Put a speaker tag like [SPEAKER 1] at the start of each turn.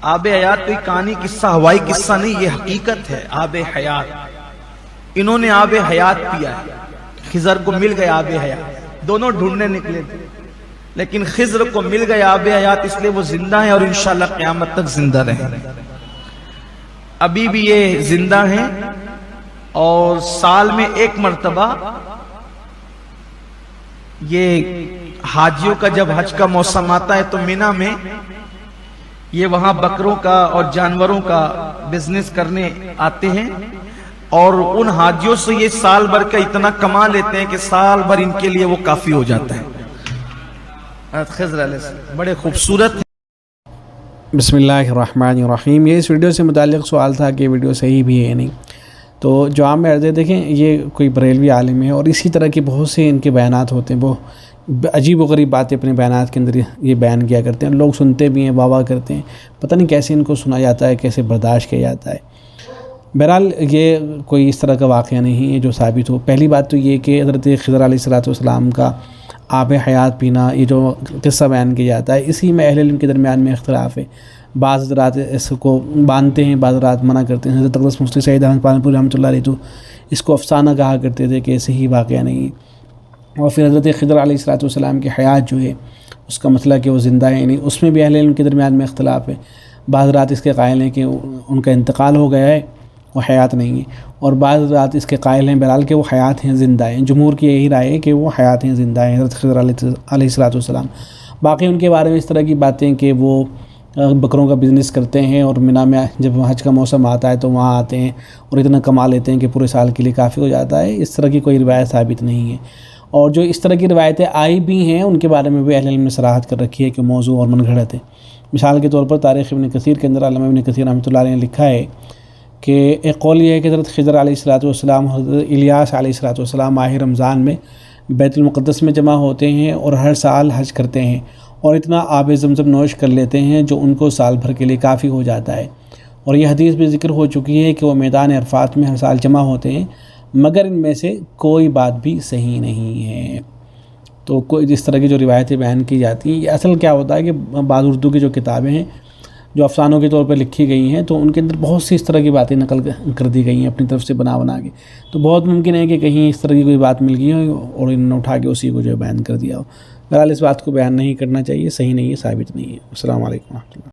[SPEAKER 1] آب حیات کوئی کہانی قصہ ہوائی قصہ نہیں، یہ حقیقت ہے آب حیات۔ انہوں نے آب حیات پیا ہے، خضر کو مل گیا آب حیات، دونوں ڈھونڈنے نکلے تھے لیکن خضر کو مل گیا آب حیات، اس لیے وہ زندہ ہیں اور انشاءاللہ قیامت تک زندہ رہیں گے۔ ابھی بھی یہ زندہ ہیں اور سال میں ایک مرتبہ یہ حاجیوں کا جب حج کا موسم آتا ہے تو مینا میں یہ وہاں بکروں کا اور جانوروں کا بزنس کرنے آتے ہیں اور ان حاجیوں سے یہ سال بھر کا اتنا کما لیتے ہیں کہ سال بھر ان کے لیے وہ کافی ہو جاتا ہے۔ خضر علیہ السلام بڑے خوبصورت ہیں۔
[SPEAKER 2] بسم اللہ الرحمن الرحیم۔ یہ اس ویڈیو سے متعلق سوال تھا کہ ویڈیو صحیح بھی ہے نہیں، تو جو عام عرض دیکھیں یہ کوئی بریلوی عالم ہے اور اسی طرح کے بہت سے ان کے بیانات ہوتے ہیں، وہ عجیب و غریب باتیں اپنے بیانات کے اندر یہ بیان کیا کرتے ہیں، لوگ سنتے بھی ہیں، واہ واہ کرتے ہیں، پتہ نہیں کیسے ان کو سنا جاتا ہے، کیسے برداشت کیا جاتا ہے۔ بہرحال یہ کوئی اس طرح کا واقعہ نہیں ہے جو ثابت ہو۔ پہلی بات تو یہ کہ حضرت خضر علیہ السلام کا آب حیات پینا، یہ جو قصہ بیان کیا جاتا ہے، اسی میں اہل علم کے درمیان میں اختلاف ہے۔ بعض حضرات اس کو باندھتے ہیں، بعض حضرات منع کرتے ہیں۔ حضرت اقدس مفتی سعید احمد پالنپوری رحمۃ اللہ علیہ تو اس کو افسانہ کہا کرتے تھے کہ صحیح واقعہ نہیں ہے۔ اور پھر حضرت خضر علیہ السلام کی حیات جو ہے اس کا مسئلہ کہ وہ زندہ ہے نہیں، اس میں بھی اہل علم کے درمیان میں اختلاف ہے۔ بعض حضرات اس کے قائل ہیں کہ ان کا انتقال ہو گیا ہے، وہ حیات نہیں ہے، اور بعض حضرات اس کے قائل ہیں بہرحال کہ وہ حیات ہیں، زندہ ہیں۔ جمہور کی یہی رائے ہے کہ وہ حیات ہیں، زندہ ہیں حضرت خضر علیہ السلام۔ باقی ان کے بارے میں اس طرح کی باتیں کہ وہ بکروں کا بزنس کرتے ہیں اور مینا میں جب حج کا موسم آتا ہے تو وہاں آتے ہیں اور اتنا کما لیتے ہیں کہ پورے سال کے لیے کافی ہو جاتا ہے، اس طرح کی کوئی روایت ثابت نہیں ہے۔ اور جو اس طرح کی روایتیں آئی بھی ہیں ان کے بارے میں بھی اہل علم نے صراحت کر رکھی ہے کہ موضوع اور من گھڑت ہے۔ مثال کے طور پر تاریخ ابن کثیر کے اندر علامہ ابن کثیر رحمۃ اللہ علیہ نے لکھا ہے کہ ایک قول یہ ہے کہ حضرت خضر علیہ السلام حضرت الیاس علیہ السلام ماہ رمضان میں بیت المقدس میں جمع ہوتے ہیں اور ہر سال حج کرتے ہیں اور اتنا آب زمزم نوش کر لیتے ہیں جو ان کو سال بھر کے لیے کافی ہو جاتا ہے۔ اور یہ حدیث بھی ذکر ہو چکی ہے کہ وہ میدان عرفات میں ہر سال جمع ہوتے ہیں، مگر ان میں سے کوئی بات بھی صحیح نہیں ہے۔ تو کوئی اس طرح کی جو روایتیں بیان کی جاتی ہیں، یہ اصل کیا ہوتا ہے کہ بعض اردو کی جو کتابیں ہیں جو افسانوں کے طور پر لکھی گئی ہیں تو ان کے اندر بہت سی اس طرح کی باتیں نقل کر دی گئی ہیں اپنی طرف سے بنا کے، تو بہت ممکن ہے کہ کہیں اس طرح کی کوئی بات مل گئی ہو اور انہوں نے اٹھا کے اسی کو جو بیان کر دیا ہو۔ بہرحال اس بات کو بیان نہیں کرنا چاہیے، صحیح نہیں ہے، ثابت نہیں ہے۔ السلام علیکم ورحمۃ اللہ۔